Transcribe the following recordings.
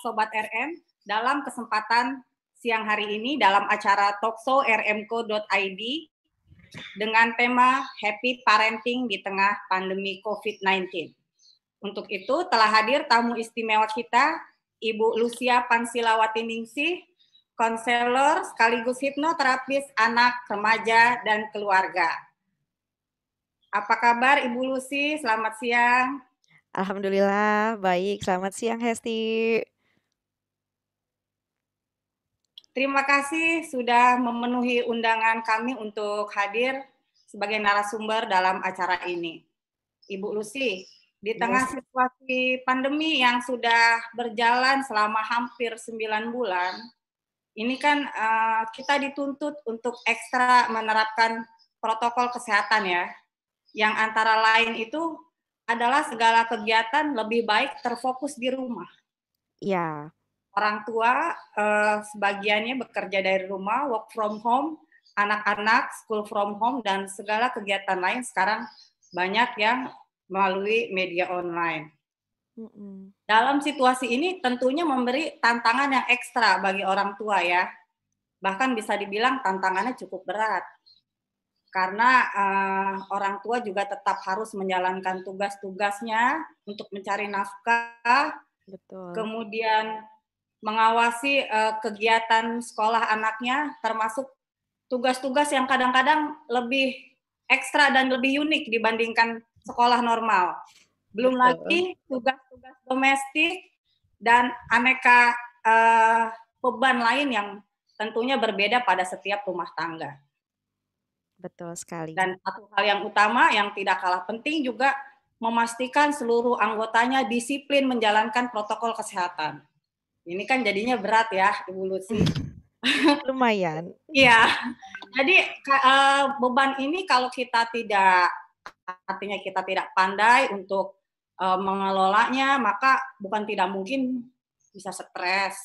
Sobat RM dalam kesempatan siang hari ini dalam acara Talkshow rmco.id dengan tema Happy Parenting di tengah pandemi COVID-19. Untuk itu telah hadir tamu istimewa kita, Ibu Lucia Pansilawati Ningsih, konselor sekaligus hipnoterapis anak, remaja, dan keluarga. Apa kabar Ibu Lucy? Selamat siang. Alhamdulillah, baik. Selamat siang, Hesti. Terima kasih sudah memenuhi undangan kami untuk hadir sebagai narasumber dalam acara ini. Ibu Lucy, di tengah Yes. situasi pandemi yang sudah berjalan selama hampir 9 bulan, ini kan kita dituntut untuk ekstra menerapkan protokol kesehatan ya, yang antara lain itu adalah segala kegiatan lebih baik terfokus di rumah. Ya. Orang tua sebagiannya bekerja dari rumah, work from home, anak-anak school from home, dan segala kegiatan lain sekarang banyak yang melalui media online. Dalam situasi ini tentunya memberi tantangan yang ekstra bagi orang tua ya. Bahkan bisa dibilang tantangannya cukup berat. Karena orang tua juga tetap harus menjalankan tugas-tugasnya untuk mencari nafkah, Betul. kemudian mengawasi kegiatan sekolah anaknya, termasuk tugas-tugas yang kadang-kadang lebih ekstra dan lebih unik dibandingkan sekolah normal. Belum Betul. lagi tugas-tugas domestik dan aneka beban lain yang tentunya berbeda pada setiap rumah tangga. Betul sekali. Dan satu hal yang utama yang tidak kalah penting juga memastikan seluruh anggotanya disiplin menjalankan protokol kesehatan. Ini kan jadinya berat ya, Ibu Lucy. Lumayan. Iya, jadi beban ini kalau kita tidak, artinya kita tidak pandai untuk mengelolanya, maka bukan tidak mungkin bisa stres.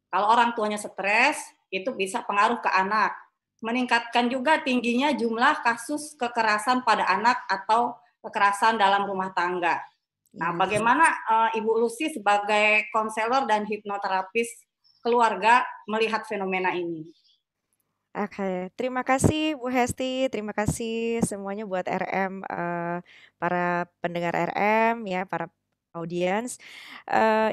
Kalau orang tuanya stres, itu bisa pengaruh ke anak. Meningkatkan juga tingginya jumlah kasus kekerasan pada anak atau kekerasan dalam rumah tangga. Nah, Yes. bagaimana Ibu Lucy sebagai konselor dan hipnoterapis keluarga melihat fenomena ini? Oke, terima kasih Bu Hesti, terima kasih semuanya buat RM, para pendengar RM ya, para audiens.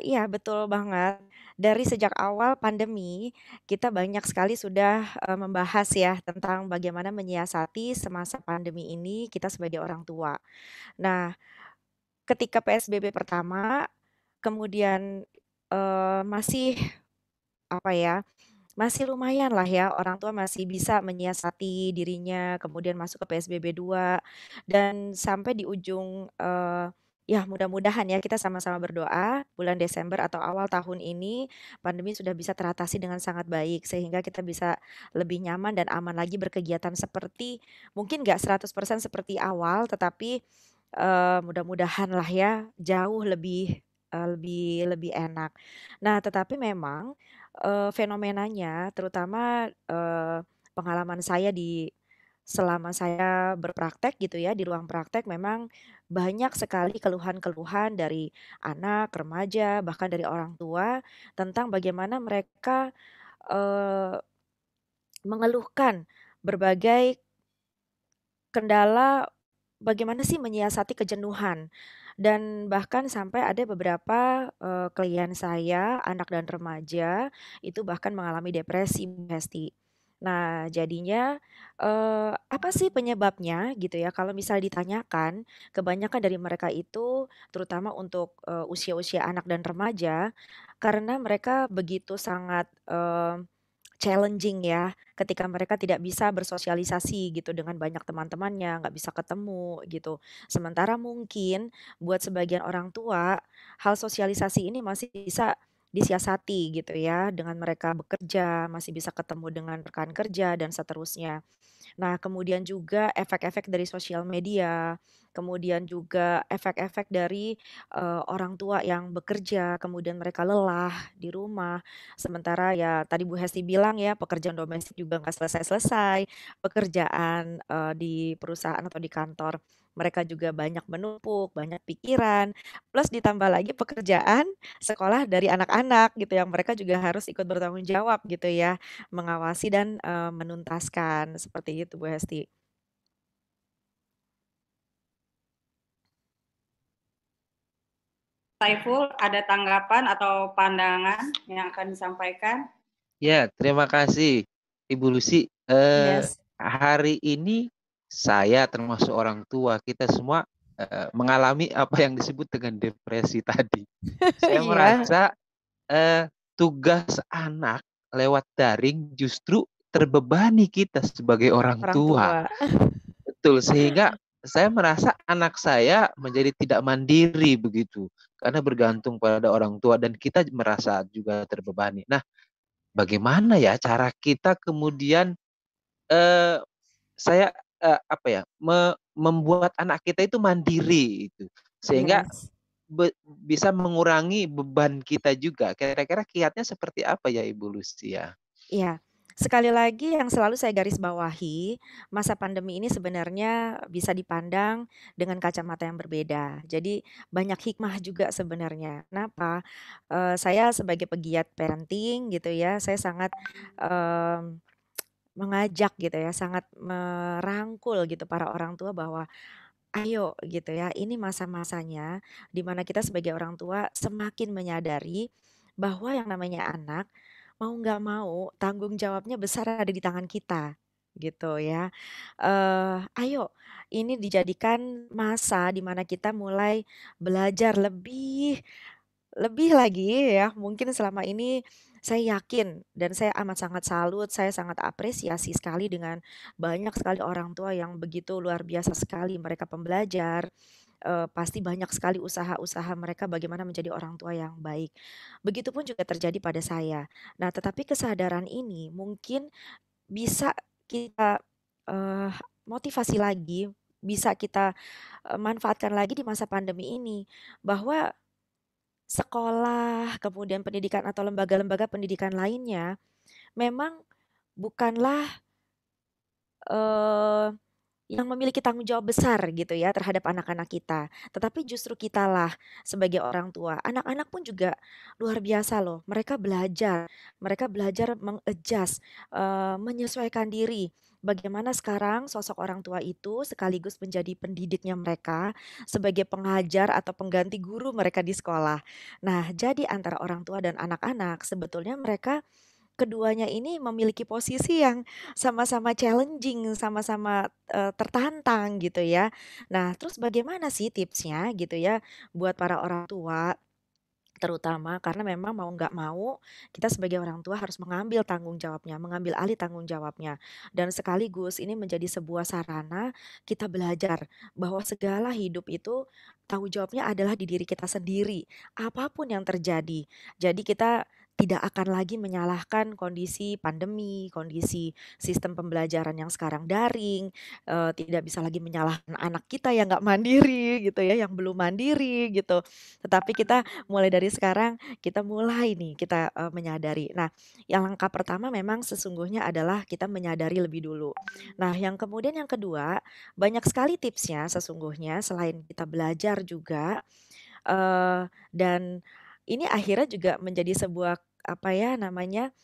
Iya betul banget, dari sejak awal pandemi, kita banyak sekali sudah, membahas ya tentang bagaimana menyiasati semasa pandemi ini kita sebagai orang tua. Nah, ketika PSBB pertama, kemudian, masih, apa ya, masih lumayan lah ya, orang tua masih bisa menyiasati dirinya, kemudian masuk ke PSBB 2, dan sampai di ujung, ya mudah-mudahan ya kita sama-sama berdoa, bulan Desember atau awal tahun ini, pandemi sudah bisa teratasi dengan sangat baik, sehingga kita bisa lebih nyaman dan aman lagi berkegiatan seperti mungkin nggak 100% seperti awal, tetapi mudah-mudahan lah ya, jauh lebih, lebih enak. Nah, tetapi memang, fenomenanya terutama, pengalaman saya selama saya berpraktek gitu ya, di ruang praktek memang banyak sekali keluhan-keluhan dari anak, remaja, bahkan dari orang tua tentang bagaimana mereka, eee, mengeluhkan berbagai kendala bagaimana sih menyiasati kejenuhan, dan bahkan sampai ada beberapa, klien saya, anak dan remaja, itu bahkan mengalami depresi, Bu Hesti. Nah, jadinya, apa sih penyebabnya gitu ya, kalau misal ditanyakan, kebanyakan dari mereka itu terutama untuk, usia-usia anak dan remaja, karena mereka begitu sangat, challenging ya, ketika mereka tidak bisa bersosialisasi gitu dengan banyak teman-temannya, nggak bisa ketemu gitu. Sementara mungkin buat sebagian orang tua, hal sosialisasi ini masih bisa disiasati gitu ya, dengan mereka bekerja, masih bisa ketemu dengan rekan kerja dan seterusnya. Nah, kemudian juga efek-efek dari sosial media, kemudian juga efek-efek dari, orang tua yang bekerja, kemudian mereka lelah di rumah. Sementara ya tadi Bu Hesti bilang ya, pekerjaan domestik juga nggak selesai-selesai, pekerjaan, di perusahaan atau di kantor. mereka juga banyak menumpuk, banyak pikiran, plus ditambah lagi pekerjaan sekolah dari anak-anak gitu yang mereka juga harus ikut bertanggung jawab gitu ya, mengawasi dan, menuntaskan, seperti itu Bu Hesti. Saiful, ada tanggapan atau pandangan yang akan disampaikan? Ya, terima kasih Ibu Lucy. Yes. Hari ini saya termasuk orang tua, kita semua mengalami apa yang disebut dengan depresi tadi. Saya Iya, merasa tugas anak lewat daring justru terbebani kita sebagai orang orang tua. tua. Betul, sehingga saya merasa anak saya menjadi tidak mandiri begitu, karena bergantung pada orang tua dan kita merasa juga terbebani. Nah, bagaimana ya cara kita kemudian eh, saya apa ya membuat anak kita itu mandiri itu sehingga Yes. bisa mengurangi beban kita juga. Kira-kira kiatnya seperti apa ya Ibu Lucia? Iya, sekali lagi yang selalu saya garis bawahi, masa pandemi ini sebenarnya bisa dipandang dengan kacamata yang berbeda. Jadi banyak hikmah juga sebenarnya. Kenapa? Saya sebagai pegiat parenting gitu ya, saya sangat, mmm, mengajak gitu ya, sangat merangkul gitu para orang tua bahwa, "Ayo," gitu ya, "ini masa-masanya di mana kita sebagai orang tua semakin menyadari bahwa yang namanya anak, mau nggak mau tanggung jawabnya besar ada di tangan kita." Gitu ya. Ayo ini dijadikan masa di mana kita mulai belajar lebih lebih lagi ya, mungkin selama ini saya yakin dan saya amat sangat salut, saya sangat apresiasi sekali dengan banyak sekali orang tua yang begitu luar biasa sekali mereka pembelajar, pasti banyak sekali usaha-usaha mereka bagaimana menjadi orang tua yang baik. Begitupun juga terjadi pada saya. Nah, tetapi kesadaran ini mungkin bisa kita, eee, motivasi lagi, bisa kita, manfaatkan lagi di masa pandemi ini, bahwa sekolah, kemudian pendidikan atau lembaga-lembaga pendidikan lainnya memang bukanlah, eee, yang memiliki tanggung jawab besar gitu ya terhadap anak-anak kita. Tetapi justru kitalah sebagai orang tua. Anak-anak pun juga luar biasa loh, mereka belajar meng-adjust, menyesuaikan diri. Bagaimana sekarang sosok orang tua itu sekaligus menjadi pendidiknya mereka, sebagai pengajar atau pengganti guru mereka di sekolah. Nah, jadi antara orang tua dan anak-anak sebetulnya mereka keduanya ini memiliki posisi yang sama-sama challenging, sama-sama, tertantang gitu ya. Nah, terus bagaimana sih tipsnya gitu ya buat para orang tua terutama karena memang mau nggak mau kita sebagai orang tua harus mengambil tanggung jawabnya, mengambil alih tanggung jawabnya. Dan sekaligus ini menjadi sebuah sarana kita belajar bahwa segala hidup itu tanggung jawabnya adalah di diri kita sendiri, apapun yang terjadi. Jadi kita tidak akan lagi menyalahkan kondisi pandemi, kondisi sistem pembelajaran yang sekarang daring, tidak bisa lagi menyalahkan anak kita yang nggak mandiri gitu ya, yang belum mandiri gitu. Tetapi kita mulai dari sekarang kita mulai nih kita, menyadari. Nah, yang langkah pertama memang sesungguhnya adalah kita menyadari lebih dulu. Nah, yang kemudian yang kedua, banyak sekali tipsnya sesungguhnya selain kita belajar juga, dan ini akhirnya juga menjadi sebuah, apa ya namanya,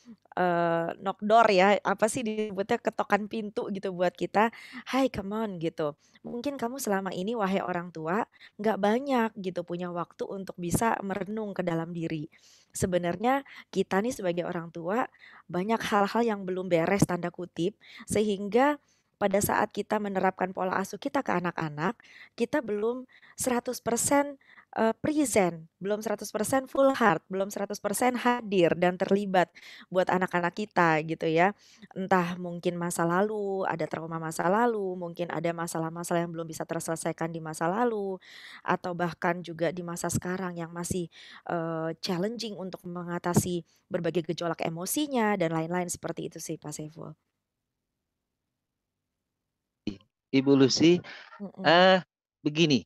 knock door ya, apa sih disebutnya, ketokan pintu gitu buat kita, "Hai, come on," gitu. "Mungkin kamu selama ini wahai orang tua, nggak banyak gitu punya waktu untuk bisa merenung ke dalam diri. Sebenarnya kita nih sebagai orang tua, banyak hal-hal yang belum beres tanda kutip, sehingga pada saat kita menerapkan pola asuh kita ke anak-anak, kita belum 100% present, belum 100% full heart, belum 100% hadir dan terlibat buat anak-anak kita gitu ya. Entah mungkin masa lalu, ada trauma masa lalu, mungkin ada masalah-masalah yang belum bisa terselesaikan di masa lalu, atau bahkan juga di masa sekarang yang masih, challenging untuk mengatasi berbagai gejolak emosinya dan lain-lain seperti itu sih Pak Saiful. Ibu Lucy, Mhm, eh begini,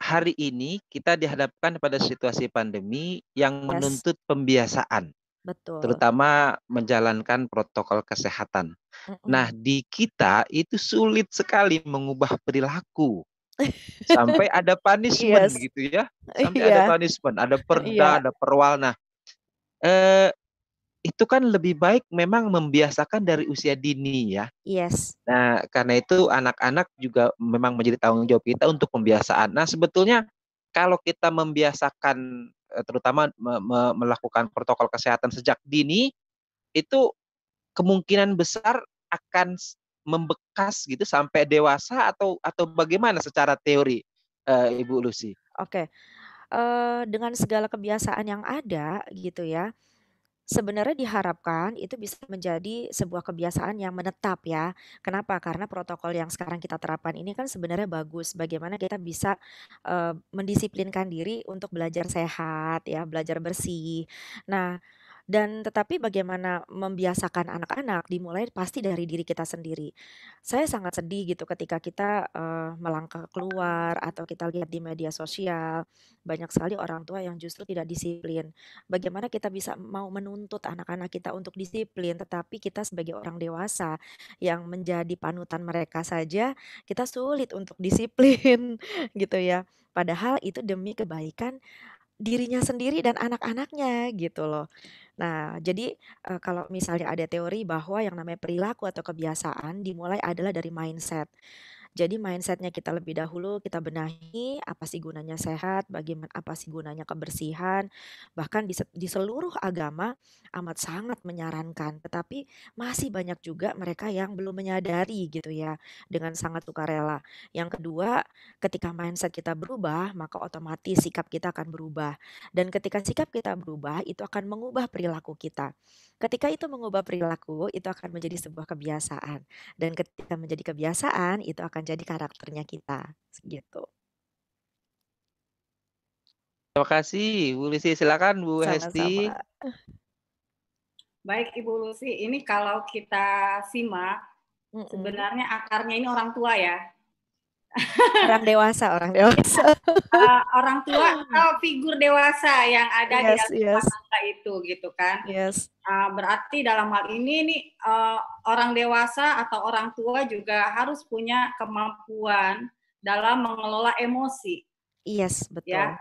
hari ini kita dihadapkan pada situasi pandemi yang yes, menuntut pembiasaan. betul. terutama menjalankan protokol kesehatan. Nah, Mhm. di kita itu sulit sekali mengubah perilaku. Sampai ada punishment Yes, gitu ya. Sampai ada iya, punishment, ada perda, iya, ada perwal. Nah, eh, itu kan lebih baik memang membiasakan dari usia dini ya. yes, Nah, karena itu anak-anak juga memang menjadi tanggung jawab kita untuk pembiasaan. Nah, sebetulnya kalau kita membiasakan terutama melakukan protokol kesehatan sejak dini, itu kemungkinan besar akan membekas gitu sampai dewasa atau bagaimana secara teori, Ibu Lucy? oke. Dengan segala kebiasaan yang ada gitu ya, sebenarnya diharapkan itu bisa menjadi sebuah kebiasaan yang menetap ya. Kenapa? Karena protokol yang sekarang kita terapkan ini kan sebenarnya bagus. Bagaimana kita bisa mendisiplinkan diri untuk belajar sehat ya, belajar bersih. Nah, dan tetapi bagaimana membiasakan anak-anak dimulai pasti dari diri kita sendiri. Saya sangat sedih gitu ketika kita melangkah keluar atau kita lihat di media sosial banyak sekali orang tua yang justru tidak disiplin. Bagaimana kita bisa mau menuntut anak-anak kita untuk disiplin, tetapi kita sebagai orang dewasa yang menjadi panutan mereka saja, kita sulit untuk disiplin gitu ya. Padahal itu demi kebaikan dirinya sendiri dan anak-anaknya gitu loh. Nah, jadi, kalau misalnya ada teori bahwa yang namanya perilaku atau kebiasaan dimulai adalah dari mindset. Jadi mindsetnya kita lebih dahulu kita benahi, apa sih gunanya sehat, bagaimana apa sih gunanya kebersihan, bahkan di seluruh agama amat sangat menyarankan, tetapi masih banyak juga mereka yang belum menyadari gitu ya, dengan sangat sukarela. Yang kedua, ketika mindset kita berubah, maka otomatis sikap kita akan berubah. Dan ketika sikap kita berubah, itu akan mengubah perilaku kita. Ketika itu mengubah perilaku, itu akan menjadi sebuah kebiasaan. Dan ketika menjadi kebiasaan, itu akan jadi karakternya kita, gitu. Terima kasih, Bu Lucy. Silakan Bu Sama-sama. Hesti. Baik Ibu Lucy, ini kalau kita simak, Mhm. sebenarnya akarnya ini orang tua ya. Orang dewasa orang dewasa. Orang tua atau figur dewasa yang ada di Yes dalam rumah yes, tangga itu gitu kan. yes. Berarti dalam hal ini nih orang dewasa atau orang tua juga harus punya kemampuan dalam mengelola emosi Yes, ya. betul.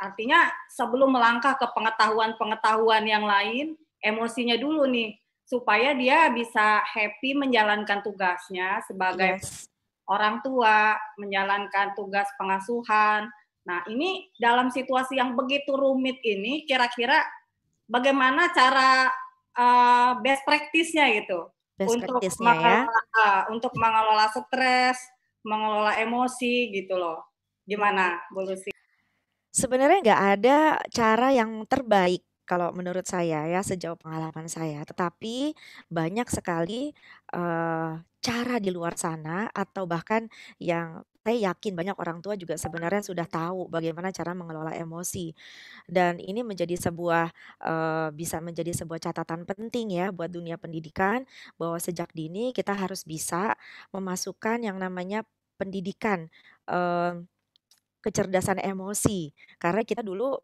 Artinya sebelum melangkah ke pengetahuan-pengetahuan yang lain, emosinya dulu nih supaya dia bisa happy menjalankan tugasnya sebagai Yes. orang tua, menjalankan tugas pengasuhan. Nah, ini dalam situasi yang begitu rumit ini, kira-kira bagaimana cara best practice-nya gitu Best untuk practice-nya ya. mengelola stres, mengelola emosi gitu loh. Gimana, Bu Lucy? Sebenarnya nggak ada cara yang terbaik kalau menurut saya ya, sejauh pengalaman saya. Tetapi banyak sekali, cara di luar sana atau bahkan yang saya yakin banyak orang tua juga sebenarnya sudah tahu bagaimana cara mengelola emosi. Dan ini menjadi sebuah, bisa menjadi sebuah catatan penting ya buat dunia pendidikan, bahwa sejak dini kita harus bisa memasukkan yang namanya pendidikan, kecerdasan emosi. Karena kita dulu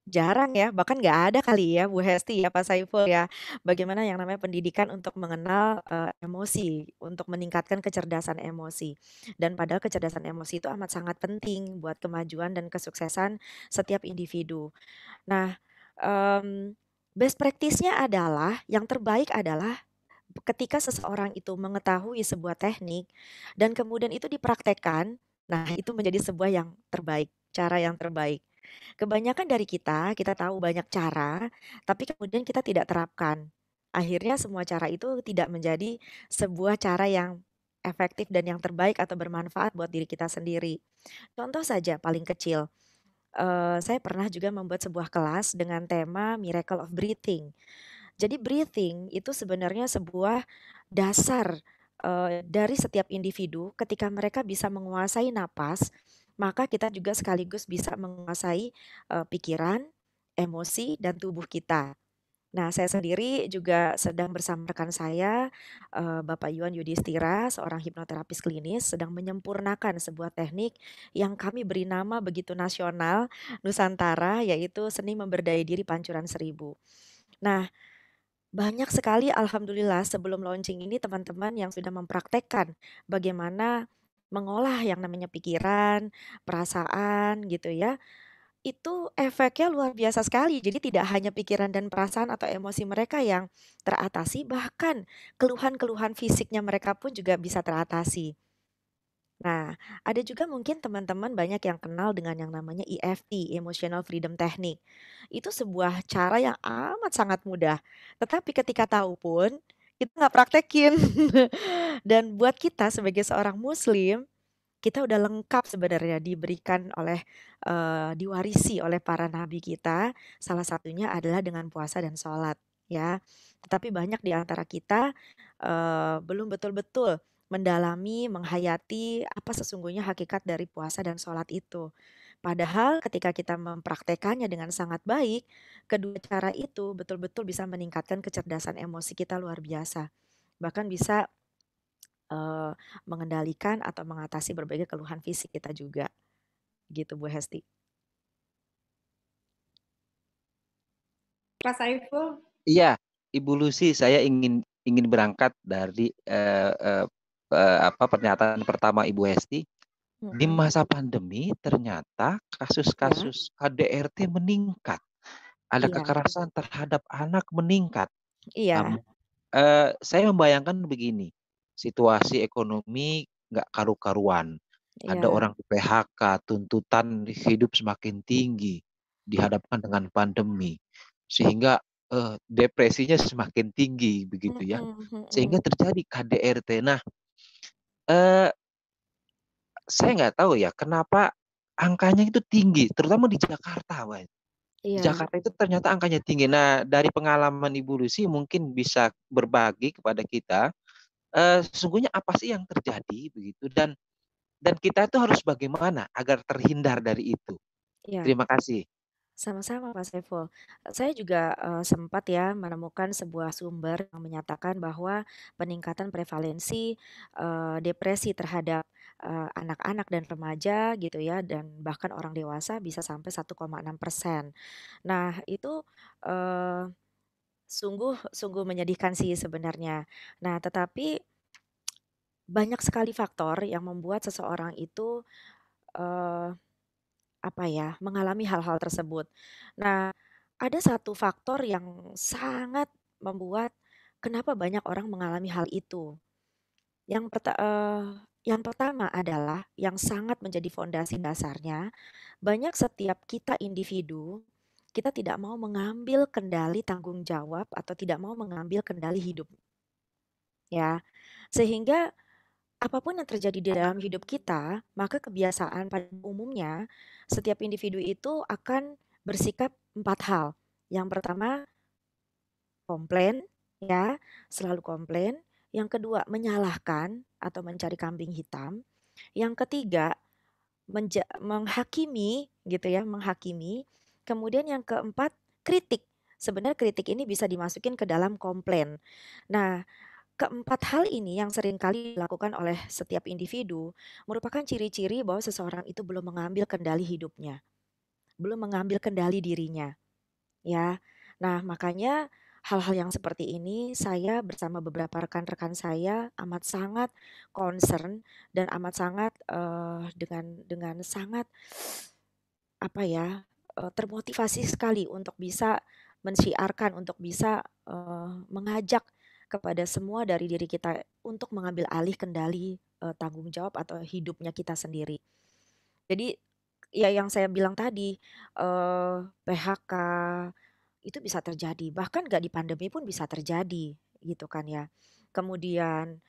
jarang ya, bahkan nggak ada kali ya Bu Hesti ya, Pak Saiful ya, bagaimana yang namanya pendidikan untuk mengenal, emosi, untuk meningkatkan kecerdasan emosi. Dan padahal kecerdasan emosi itu amat sangat penting buat kemajuan dan kesuksesan setiap individu. Nah, best practice-nya adalah yang terbaik adalah ketika seseorang itu mengetahui sebuah teknik dan kemudian itu dipraktekkan, nah itu menjadi sebuah yang terbaik, cara yang terbaik. Kebanyakan dari kita tahu banyak cara, tapi kemudian kita tidak terapkan. Akhirnya semua cara itu tidak menjadi sebuah cara yang efektif dan yang terbaik atau bermanfaat buat diri kita sendiri. Contoh saja paling kecil, saya pernah juga membuat sebuah kelas dengan tema Miracle of Breathing. Jadi breathing itu sebenarnya sebuah dasar, dari setiap individu ketika mereka bisa menguasai napas, maka kita juga sekaligus bisa menguasai, pikiran, emosi, dan tubuh kita. Nah, saya sendiri juga sedang bersama rekan saya, Bapak Yuan Yudhistira, seorang hipnoterapis klinis, sedang menyempurnakan sebuah teknik yang kami beri nama begitu nasional, Nusantara, yaitu seni memberdayai diri pancuran seribu. Nah, banyak sekali alhamdulillah sebelum launching ini teman-teman yang sudah mempraktekkan bagaimana mengolah yang namanya pikiran, perasaan gitu ya. Itu efeknya luar biasa sekali. Jadi tidak hanya pikiran dan perasaan atau emosi mereka yang teratasi, bahkan keluhan-keluhan fisiknya mereka pun juga bisa teratasi. Nah, ada juga mungkin teman-teman banyak yang kenal dengan yang namanya EFT, Emotional Freedom Technique. Itu sebuah cara yang amat sangat mudah. Tetapi ketika tahu pun, kita nggak praktekin. Dan buat kita sebagai seorang muslim, kita udah lengkap sebenarnya diberikan oleh, diwarisi oleh para nabi kita, salah satunya adalah dengan puasa dan sholat, ya. Tetapi banyak di antara kita, belum betul-betul mendalami, menghayati apa sesungguhnya hakikat dari puasa dan sholat itu. Padahal ketika kita mempraktekannya dengan sangat baik, kedua cara itu betul-betul bisa meningkatkan kecerdasan emosi kita luar biasa. Bahkan bisa Eee, mengendalikan atau mengatasi berbagai keluhan fisik kita juga, gitu Bu Hesti. Pak Saiful, Iya, Ibu Lucy, saya ingin ingin berangkat dari pernyataan pertama Ibu Hesti. Di Mhm, masa pandemi ternyata ya, kasus-kasus KDRT meningkat. Ada iya, kekerasan terhadap anak meningkat. iya, Am saya membayangkan begini, situasi ekonomi nggak karu-karuan, ada iya, orang di-PHK, tuntutan hidup semakin tinggi, dihadapkan dengan pandemi, sehingga, depresinya semakin tinggi begitu ya, mhm mhm, sehingga terjadi KDRT. Nah, eee, saya nggak tahu ya kenapa angkanya itu tinggi, terutama di Jakarta, Mas. Di iya, Jakarta itu ternyata angkanya tinggi. Nah, dari pengalaman Ibu Lucy mungkin bisa berbagi kepada kita, sesungguhnya apa sih yang terjadi begitu dan kita itu harus bagaimana agar terhindar dari itu? iya. Terima kasih. Sama-sama Mas Saiful. Saya juga, sempat ya menemukan sebuah sumber yang menyatakan bahwa peningkatan prevalensi, depresi terhadap, anak-anak dan remaja gitu ya, dan bahkan orang dewasa bisa sampai 1,6%. Nah itu, eee, sungguh sungguh menyedihkan sih sebenarnya. Nah tetapi banyak sekali faktor yang membuat seseorang itu, eee, apa ya, mengalami hal-hal tersebut. Nah, ada satu faktor yang sangat membuat kenapa banyak orang mengalami hal itu. Yang pertama adalah yang sangat menjadi fondasi dasarnya, banyak setiap kita individu, kita tidak mau mengambil kendali tanggung jawab atau tidak mau mengambil kendali hidup, ya. Sehingga apapun yang terjadi di dalam hidup kita, maka kebiasaan pada umumnya setiap individu itu akan bersikap 4 hal. Yang pertama, komplain, ya, selalu komplain. Yang kedua, menyalahkan atau mencari kambing hitam. Yang ketiga, menghakimi gitu ya, menghakimi. Kemudian yang keempat, kritik. Sebenarnya kritik ini bisa dimasukin ke dalam komplain. Nah, keempat hal ini yang seringkali dilakukan oleh setiap individu merupakan ciri-ciri bahwa seseorang itu belum mengambil kendali hidupnya, belum mengambil kendali dirinya, ya. Nah, makanya hal-hal yang seperti ini saya bersama beberapa rekan-rekan saya amat sangat concern dan amat sangat dengan sangat apa ya, termotivasi sekali untuk bisa mensyiarkan, untuk bisa, mengajak kepada semua dari diri kita untuk mengambil alih kendali, tanggung jawab atau hidupnya kita sendiri. Jadi, ya yang saya bilang tadi, PHK itu bisa terjadi, bahkan nggak di pandemi pun bisa terjadi, gitu kan ya. Kemudian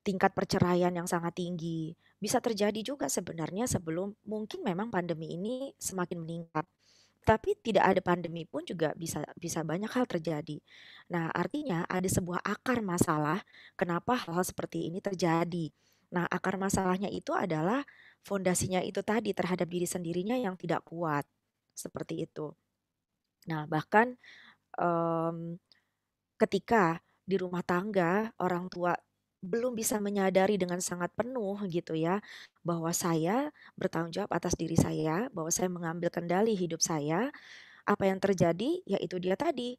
tingkat perceraian yang sangat tinggi, bisa terjadi juga sebenarnya sebelum mungkin memang pandemi ini semakin meningkat. Tapi tidak ada pandemi pun juga bisa bisa banyak hal terjadi. Nah, artinya ada sebuah akar masalah kenapa hal-hal seperti ini terjadi. Nah, akar masalahnya itu adalah fondasinya itu tadi terhadap diri sendirinya yang tidak kuat. Seperti itu. Nah, bahkan em, ketika di rumah tangga orang tua belum bisa menyadari dengan sangat penuh gitu ya bahwa saya bertanggung jawab atas diri saya, bahwa saya mengambil kendali hidup saya. Apa yang terjadi? Ya itu dia tadi,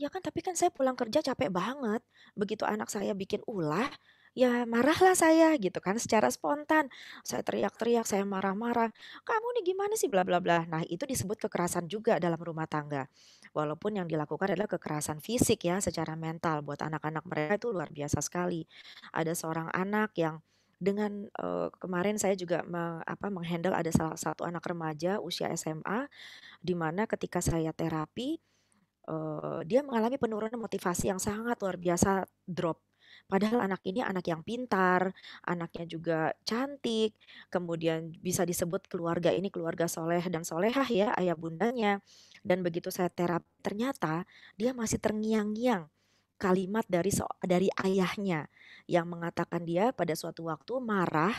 "Ya kan, tapi kan saya pulang kerja capek banget." Begitu anak saya bikin ulah, ya marahlah saya gitu kan secara spontan. Saya teriak-teriak, saya marah-marah, "Kamu nih gimana sih bla bla bla." Nah, itu disebut kekerasan juga dalam rumah tangga. Walaupun yang dilakukan adalah kekerasan fisik ya, secara mental buat anak-anak mereka itu luar biasa sekali. Ada seorang anak yang dengan, kemarin saya juga menghandle ada salah satu anak remaja usia SMA, di mana ketika saya terapi, dia mengalami penurunan motivasi yang sangat luar biasa drop. Padahal anak ini anak yang pintar, anaknya juga cantik, kemudian bisa disebut keluarga ini keluarga soleh dan solehah ya ayah bundanya. Dan begitu saya terapi ternyata dia masih terngiang-ngiang kalimat dari ayahnya yang mengatakan dia pada suatu waktu marah.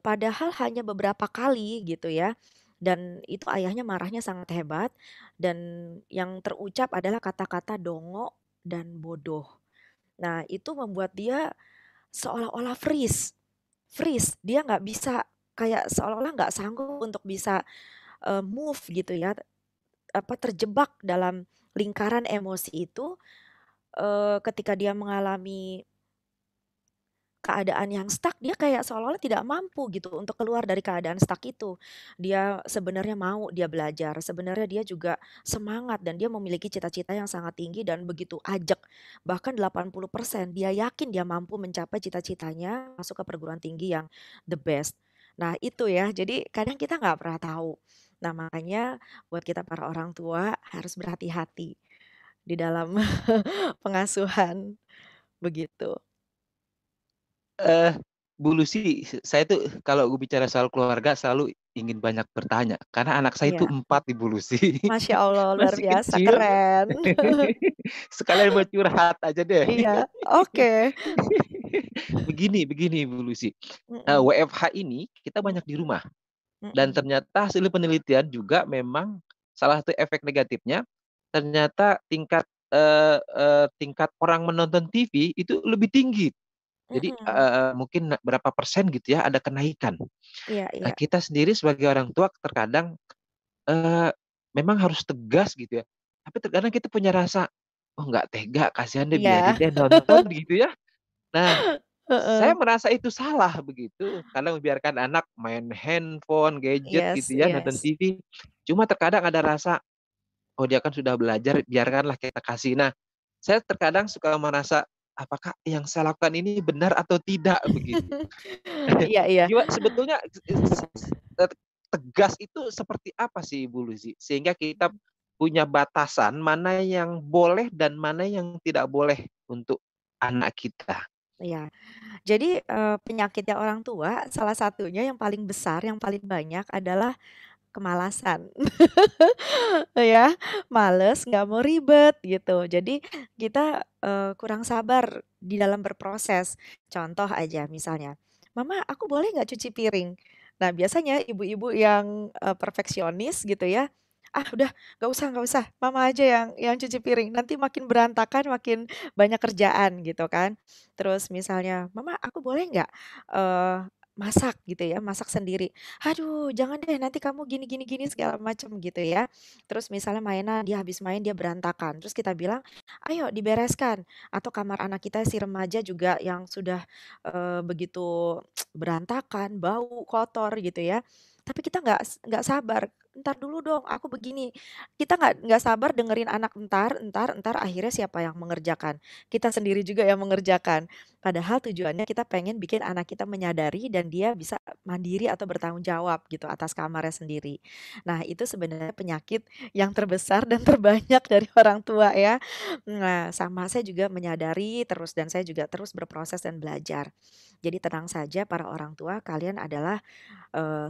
Padahal hanya beberapa kali gitu ya, dan itu ayahnya marahnya sangat hebat, dan yang terucap adalah kata-kata dongo dan bodoh. Nah, itu membuat dia seolah-olah freeze, dia nggak bisa, kayak seolah-olah nggak sanggup untuk bisa, move gitu ya, terjebak dalam lingkaran emosi itu, ketika dia mengalami keadaan yang stuck, dia kayak seolah-olah tidak mampu gitu untuk keluar dari keadaan stuck itu. Dia sebenarnya mau dia belajar, sebenarnya dia juga semangat dan dia memiliki cita-cita yang sangat tinggi dan begitu ajak. Bahkan 80% dia yakin dia mampu mencapai cita-citanya masuk ke perguruan tinggi yang the best. Nah itu ya, jadi kadang kita nggak pernah tahu. Nah makanya buat kita para orang tua harus berhati-hati di dalam pengasuhan, begitu. Eh, Bu Lucy, saya tuh kalau gue bicara soal keluarga selalu ingin banyak bertanya karena anak saya itu Iya. 4 Ibu Lucy. Masya Allah, luar Masih biasa, kecil. keren. Sekalian mau curhat aja deh. Iya, oke. Begini Bu Lucy. Mhm, WFH ini kita banyak di rumah dan mhm, ternyata hasil penelitian juga memang salah satu efek negatifnya ternyata tingkat orang menonton TV itu lebih tinggi. Jadi mhm. mungkin berapa persen gitu ya ada kenaikan. Iya, Nah, iya. kita sendiri sebagai orang tua terkadang eh, memang harus tegas gitu ya. Tapi terkadang kita punya rasa, oh nggak tega, kasihan deh biarin Iya. deh nonton gitu ya. Nah, saya Heeh. merasa itu salah begitu. Kalau membiarkan anak main handphone, gadget Yes, gitu ya, nonton yes. TV. Cuma terkadang ada rasa, oh dia kan sudah belajar, biarkanlah kita kasih. Nah, saya terkadang suka merasa, apakah yang saya lakukan ini benar atau tidak begitu. Iya, iya. Sebetulnya tegas itu seperti apa sih Ibu Lucy? Sehingga kita punya batasan mana yang boleh dan mana yang tidak boleh untuk anak kita. Iya. Jadi, penyakitnya orang tua salah satunya yang paling besar, yang paling banyak adalah kemalasan. Ya, males, nggak mau ribet gitu. Jadi kita, kurang sabar di dalam berproses. Contoh aja misalnya, "Mama, aku boleh nggak cuci piring?" Nah, biasanya ibu-ibu yang, perfeksionis gitu ya, "Ah, udah nggak usah, mama aja yang cuci piring, nanti makin berantakan, makin banyak kerjaan," gitu kan. Terus misalnya, "Mama, aku boleh nggak, eee, masak?" Gitu ya, masak sendiri. "Aduh, jangan deh, nanti kamu gini gini gini," segala macam gitu ya. Terus misalnya mainan, dia habis main dia berantakan, terus kita bilang, "Ayo dibereskan." Atau kamar anak kita si remaja juga yang sudah, begitu berantakan, bau, kotor gitu ya. Tapi kita nggak sabar, "Entar dulu dong, aku begini." Kita nggak sabar dengerin anak, entar, akhirnya siapa yang mengerjakan? Kita sendiri juga yang mengerjakan. Padahal tujuannya kita pengen bikin anak kita menyadari dan dia bisa mandiri atau bertanggung jawab gitu atas kamarnya sendiri. Nah, itu sebenarnya penyakit yang terbesar dan terbanyak dari orang tua ya. Nah, sama saya juga menyadari terus dan saya juga terus berproses dan belajar. Jadi tenang saja para orang tua, kalian adalah,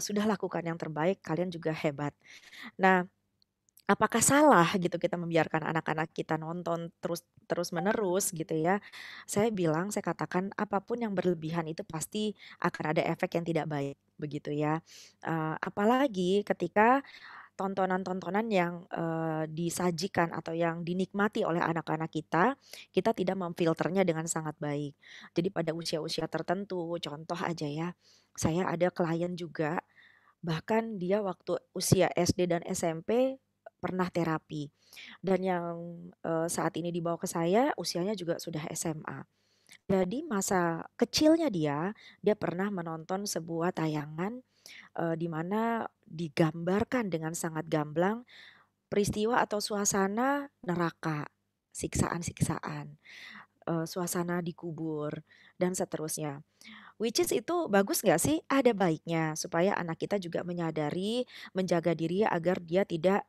sudah lakukan yang terbaik, kalian juga hebat. Nah, apakah salah gitu kita membiarkan anak-anak kita nonton terus-menerus gitu ya? Saya katakan apapun yang berlebihan itu pasti akan ada efek yang tidak baik, begitu ya. Apalagi ketika tontonan-tontonan yang, disajikan atau yang dinikmati oleh anak-anak kita, kita tidak memfilternya dengan sangat baik. Jadi pada usia-usia tertentu, contoh aja ya, saya ada klien juga Bahkan dia waktu usia SD dan SMP pernah terapi. Dan yang saat ini dibawa ke saya usianya juga sudah SMA. Jadi masa kecilnya dia pernah menonton sebuah tayangan di mana digambarkan dengan sangat gamblang peristiwa atau suasana neraka, siksaan-siksaan, suasana dikubur, dan seterusnya. Which is itu bagus nggak sih? Ada baiknya supaya anak kita juga menyadari, menjaga diri agar dia tidak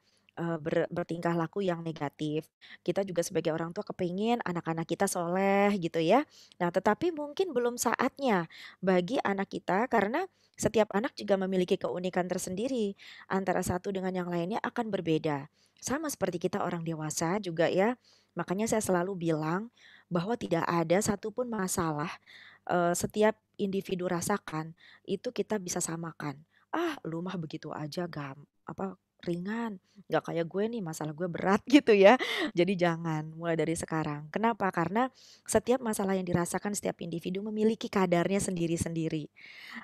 bertingkah laku yang negatif. Kita juga sebagai orang tua kepingin anak-anak kita soleh gitu ya. Nah, tetapi mungkin belum saatnya bagi anak kita karena setiap anak juga memiliki keunikan tersendiri. Antara satu dengan yang lainnya akan berbeda. Sama seperti kita orang dewasa juga ya. Makanya saya selalu bilang bahwa tidak ada satupun masalah setiap individu rasakan, itu kita bisa samakan. "Ah, lu mah begitu aja ringan, nggak kayak gue nih masalah gue berat," gitu ya. Jadi jangan, mulai dari sekarang. Kenapa? Karena setiap masalah yang dirasakan setiap individu memiliki kadarnya sendiri-sendiri.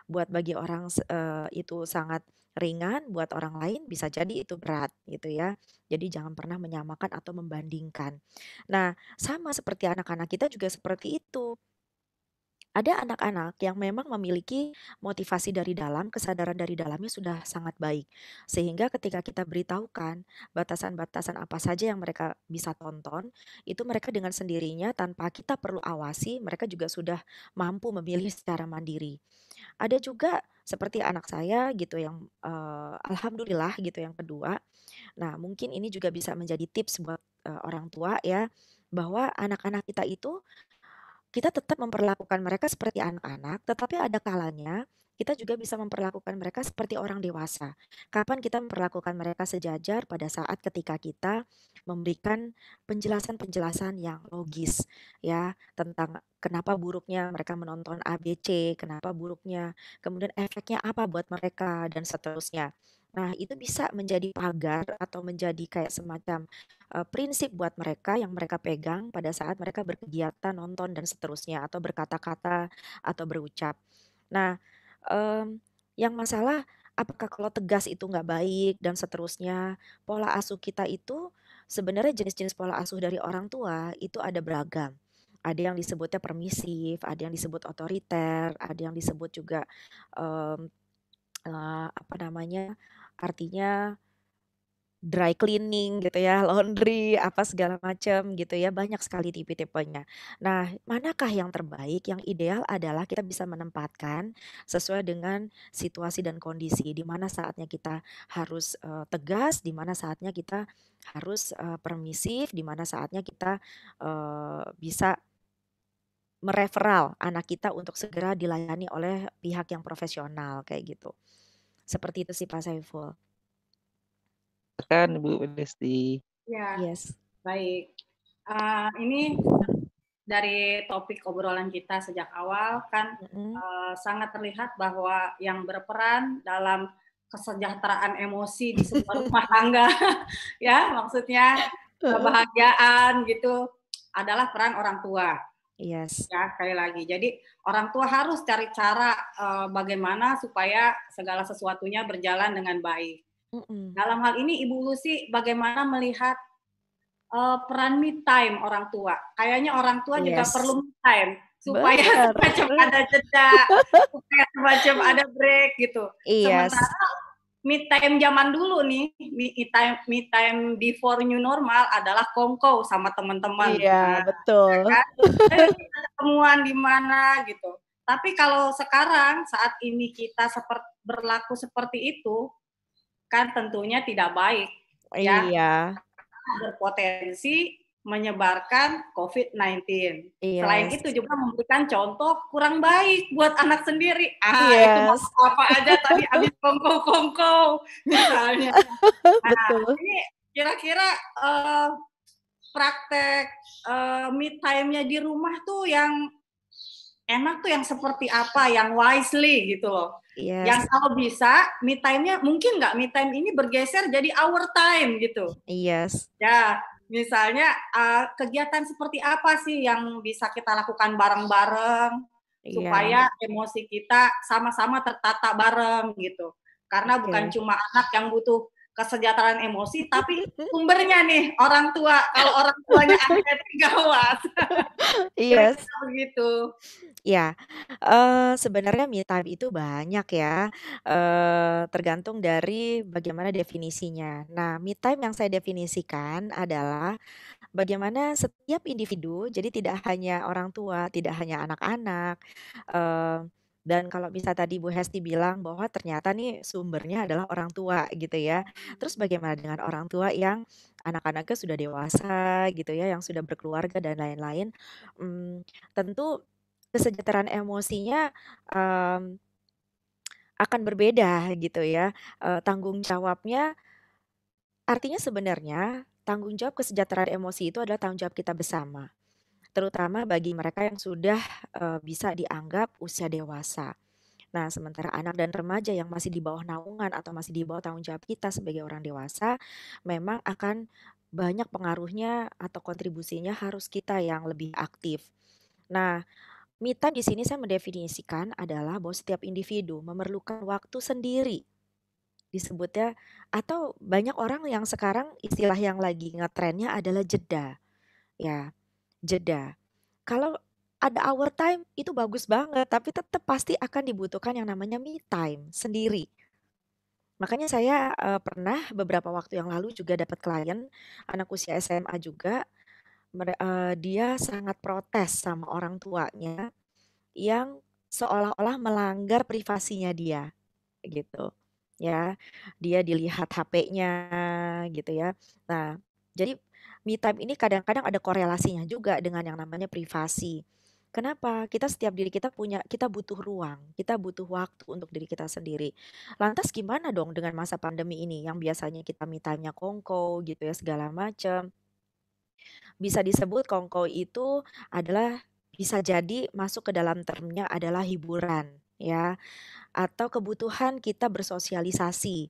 Buat bagi orang itu sangat ringan, buat orang lain bisa jadi itu berat gitu ya. Jadi jangan pernah menyamakan atau membandingkan. Nah, sama seperti anak-anak kita juga seperti itu. Ada anak-anak yang memang memiliki motivasi dari dalam, kesadaran dari dalamnya sudah sangat baik. Sehingga ketika kita beritahukan batasan-batasan apa saja yang mereka bisa tonton, itu mereka dengan sendirinya tanpa kita perlu awasi, mereka juga sudah mampu memilih secara mandiri. Ada juga seperti anak saya gitu yang alhamdulillah gitu yang kedua. Nah, mungkin ini juga bisa menjadi tips buat orang tua ya, bahwa anak-anak kita itu kita tetap memperlakukan mereka seperti anak-anak, tetapi ada kalanya kita juga bisa memperlakukan mereka seperti orang dewasa. Kapan kita memperlakukan mereka sejajar pada saat ketika kita memberikan penjelasan-penjelasan yang logis ya tentang kenapa buruknya mereka menonton ABC, kenapa buruknya, kemudian efeknya apa buat mereka dan seterusnya. Nah, itu bisa menjadi pagar atau menjadi kayak semacam prinsip buat mereka yang mereka pegang pada saat mereka berkegiatan, nonton dan seterusnya atau berkata-kata atau berucap. Nah, mmm, yang masalah apakah kalau tegas itu nggak baik dan seterusnya. Pola asuh kita itu sebenarnya jenis-jenis pola asuh dari orang tua itu ada beragam. Ada yang disebutnya permisif, ada yang disebut otoriter, ada yang disebut juga, mmm, apa namanya, artinya dry cleaning gitu ya, laundry, apa segala macam gitu ya, banyak sekali tipe-tipenya. Nah, manakah yang terbaik? Yang ideal adalah kita bisa menempatkan sesuai dengan situasi dan kondisi, di mana saatnya kita harus tegas, di mana saatnya kita harus permisif, di mana saatnya kita bisa mereferal anak kita untuk segera dilayani oleh pihak yang profesional kayak gitu. Seperti itu sih Pak Saiful. Kan Bu Desti. Ya, Yes. baik. Ini dari topik obrolan kita sejak awal kan sangat terlihat bahwa yang berperan dalam kesejahteraan emosi di sebuah rumah tangga, ya maksudnya kebahagiaan gitu adalah peran orang tua. Yes. Ya, sekali lagi. Jadi orang tua harus cari cara bagaimana supaya segala sesuatunya berjalan dengan baik. Dalam hal ini Ibu Lucy bagaimana melihat peran me time orang tua? Kayaknya orang tua juga Yes. perlu me time supaya Bener. semacam ada jeda, supaya semacam ada break gitu. Yes. Sementara me time zaman dulu nih, me time before new normal adalah kongko sama teman-teman. Iya, Nah, betul. ya kan? Ayo kita ketemuan di mana gitu. Tapi kalau sekarang saat ini kita berlaku seperti itu, kan tentunya tidak baik, ya. Iya. Berpotensi menyebarkan COVID-19. Selain Yes. itu juga memberikan contoh kurang baik buat anak sendiri. Itu Yes. apa aja tadi habis kongko-kongko misalnya. Nah, Betul. ini kira-kira praktek me time-nya di rumah tuh yang enak tuh yang seperti apa, yang wisely gitu loh. Yes. Yang kalau bisa me time-nya mungkin nggak me time ini bergeser jadi our time gitu. Yes. Ya, misalnya kegiatan seperti apa sih yang bisa kita lakukan bareng-bareng Iya. supaya emosi kita sama-sama tertata bareng gitu. Karena bukan Oke. cuma anak yang butuh kesejahteraan emosi, tapi sumbernya nih orang tua. Kalau orang tuanya anxiety gawat. Yes. Kira-kira begitu. Ya, sebenarnya me time itu banyak ya, tergantung dari bagaimana definisinya. Nah, me time yang saya definisikan adalah bagaimana setiap individu, jadi tidak hanya orang tua, tidak hanya anak-anak, dan kalau bisa tadi Bu Hesti bilang bahwa ternyata nih sumbernya adalah orang tua gitu ya. Terus bagaimana dengan orang tua yang anak-anaknya sudah dewasa gitu ya, yang sudah berkeluarga dan lain-lain, tentu kesejahteraan emosinya, mmm, akan berbeda gitu ya, tanggung jawabnya artinya sebenarnya tanggung jawab kesejahteraan emosi itu adalah tanggung jawab kita bersama, terutama bagi mereka yang sudah, bisa dianggap usia dewasa. Nah, sementara anak dan remaja yang masih di bawah naungan atau masih di bawah tanggung jawab kita sebagai orang dewasa, memang akan banyak pengaruhnya atau kontribusinya harus kita yang lebih aktif. Nah, me time di sini saya mendefinisikan adalah bahwa setiap individu memerlukan waktu sendiri disebutnya atau banyak orang yang sekarang istilah yang lagi ngetrennya adalah jeda, ya, jeda. Kalau ada our time itu bagus banget, tapi tetap pasti akan dibutuhkan yang namanya me time sendiri. Makanya saya, pernah beberapa waktu yang lalu juga dapat klien, anak usia SMA juga, dia sangat protes sama orang tuanya yang seolah-olah melanggar privasinya dia, gitu, ya. Dia dilihat HP-nya gitu ya. Nah, jadi me time ini kadang-kadang ada korelasinya juga dengan yang namanya privasi. Kenapa? Setiap diri kita butuh ruang, kita butuh waktu untuk diri kita sendiri. Lantas gimana dong dengan masa pandemi ini yang biasanya kita me time-nya kongko gitu ya segala macam. Bisa disebut kongko itu adalah bisa jadi masuk ke dalam termnya adalah hiburan ya, atau kebutuhan kita bersosialisasi.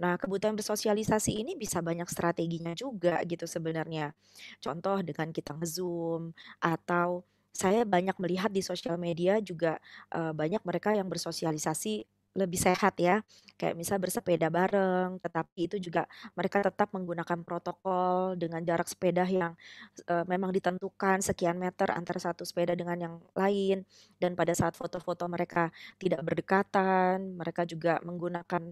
Nah, kebutuhan bersosialisasi ini bisa banyak strateginya juga gitu sebenarnya. Contoh dengan kita nge-Zoom atau saya banyak melihat di sosial media juga, banyak mereka yang bersosialisasi lebih sehat ya, kayak misal bersepeda bareng, tetapi itu juga mereka tetap menggunakan protokol dengan jarak sepeda yang, memang ditentukan sekian meter antara satu sepeda dengan yang lain, dan pada saat foto-foto mereka tidak berdekatan, mereka juga menggunakan,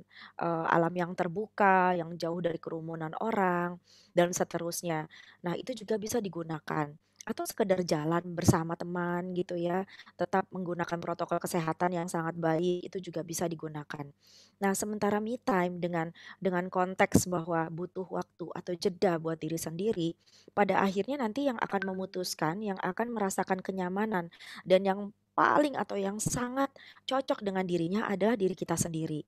alam yang terbuka, yang jauh dari kerumunan orang, dan seterusnya. Nah, itu juga bisa digunakan. Atau sekedar jalan bersama teman gitu ya, tetap menggunakan protokol kesehatan yang sangat baik, itu juga bisa digunakan. Nah, sementara me time dengan konteks bahwa butuh waktu atau jeda buat diri sendiri, pada akhirnya nanti yang akan memutuskan, yang akan merasakan kenyamanan, dan yang paling atau yang sangat cocok dengan dirinya adalah diri kita sendiri.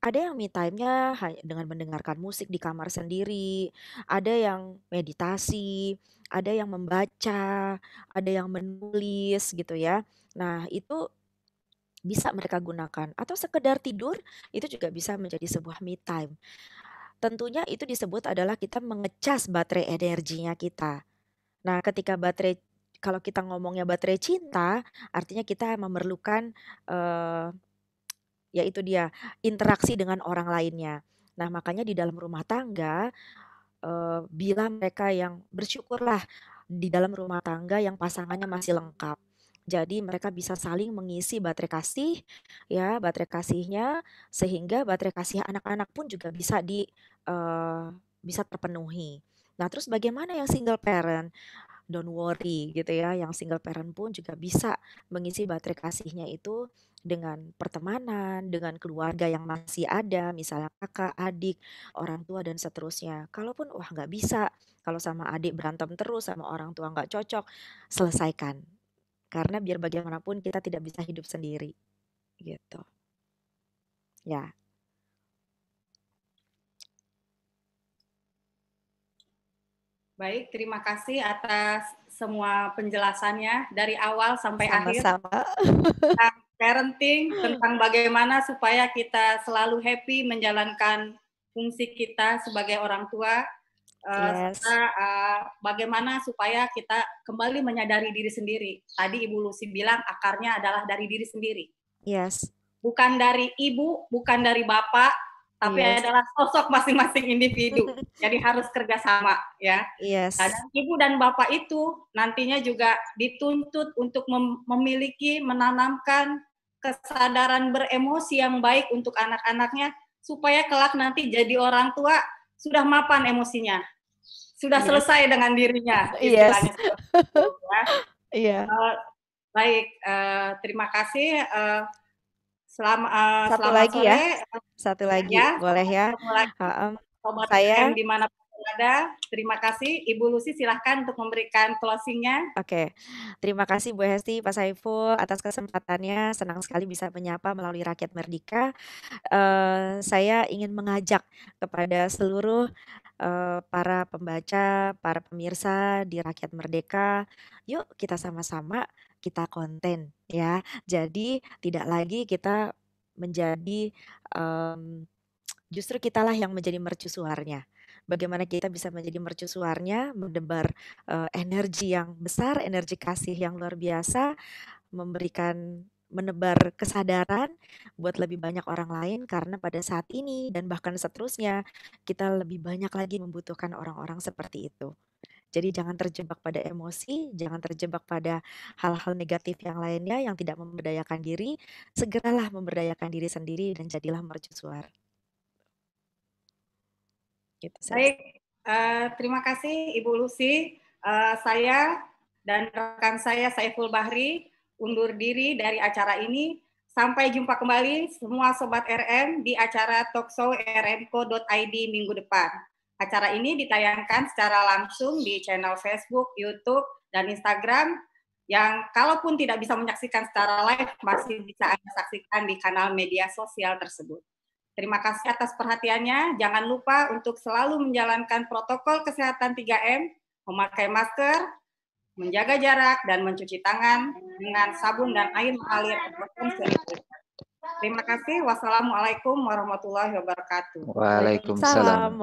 Ada yang me time-nya dengan mendengarkan musik di kamar sendiri, ada yang meditasi, ada yang membaca, ada yang menulis gitu ya. Nah, itu bisa mereka gunakan atau sekedar tidur itu juga bisa menjadi sebuah me time. Tentunya itu disebut adalah kita mengecas baterai energinya kita. Nah, kalau kita ngomongnya baterai cinta, artinya kita memerlukan, eee, ya itu dia, interaksi dengan orang lainnya. Nah, makanya di dalam rumah tangga, bila mereka yang bersyukurlah di dalam rumah tangga yang pasangannya masih lengkap. Jadi mereka bisa saling mengisi baterai kasih, ya, baterai kasihnya, sehingga baterai kasih anak-anak pun juga bisa terpenuhi. Nah, terus bagaimana yang single parent? Don't worry gitu ya, yang single parent pun juga bisa mengisi baterai kasihnya itu dengan pertemanan, dengan keluarga yang masih ada, misalnya kakak, adik, orang tua dan seterusnya. Kalaupun wah nggak bisa, kalau sama adik berantem terus, sama orang tua nggak cocok, selesaikan. Karena biar bagaimanapun kita tidak bisa hidup sendiri, gitu. Ya, Baik, terima kasih atas semua penjelasannya dari awal sampai akhir. sama-sama. Tentang parenting, tentang bagaimana supaya kita selalu happy menjalankan fungsi kita sebagai orang tua, Yes, serta bagaimana supaya kita kembali menyadari diri sendiri. Tadi Ibu Lucy bilang akarnya adalah dari diri sendiri. yes. bukan dari ibu, bukan dari bapak, tapi adalah sosok masing-masing individu. Jadi harus kerjasama ya. Dan ibu dan bapak itu nantinya juga dituntut untuk memiliki, menanamkan kesadaran beremosi yang baik untuk anak-anaknya, supaya kelak nanti jadi orang tua sudah mapan emosinya, sudah selesai dengan dirinya, istilahnya. Baik, terima kasih. Satu selamat lagi sore. Satu lagi ya, boleh ya. Sobat saya dimanapun ada, terima kasih. Ibu Lucy silahkan untuk memberikan closingnya. Oke, terima kasih Bu Hesti, Pak Saiful atas kesempatannya. Senang sekali bisa menyapa melalui Rakyat Merdeka. Saya ingin mengajak kepada seluruh para pembaca, para pemirsa di Rakyat Merdeka, yuk kita sama-sama kita konten ya. Jadi tidak lagi kita menjadi justru kitalah yang menjadi mercusuarnya. Bagaimana kita bisa menjadi mercusuarnya, mendebar energi yang besar, energi kasih yang luar biasa, menebar kesadaran buat lebih banyak orang lain, karena pada saat ini dan bahkan seterusnya kita lebih banyak lagi membutuhkan orang-orang seperti itu. Jadi jangan terjebak pada emosi, jangan terjebak pada hal-hal negatif yang lainnya yang tidak memberdayakan diri. Segeralah memberdayakan diri sendiri dan jadilah mercusuar. Gitu, baik, terima kasih Ibu Lucy. Saya dan rekan saya Saiful Bahri undur diri dari acara ini. Sampai jumpa kembali semua Sobat RM di acara talkshow rmco.id minggu depan. Acara ini ditayangkan secara langsung di channel Facebook, YouTube, dan Instagram, yang kalaupun tidak bisa menyaksikan secara live, masih bisa Anda saksikan di kanal media sosial tersebut. Terima kasih atas perhatiannya. Jangan lupa untuk selalu menjalankan protokol kesehatan 3M, memakai masker, menjaga jarak, dan mencuci tangan dengan sabun dan air mengalir. Terima kasih. Wassalamualaikum warahmatullahi wabarakatuh. Waalaikumsalam.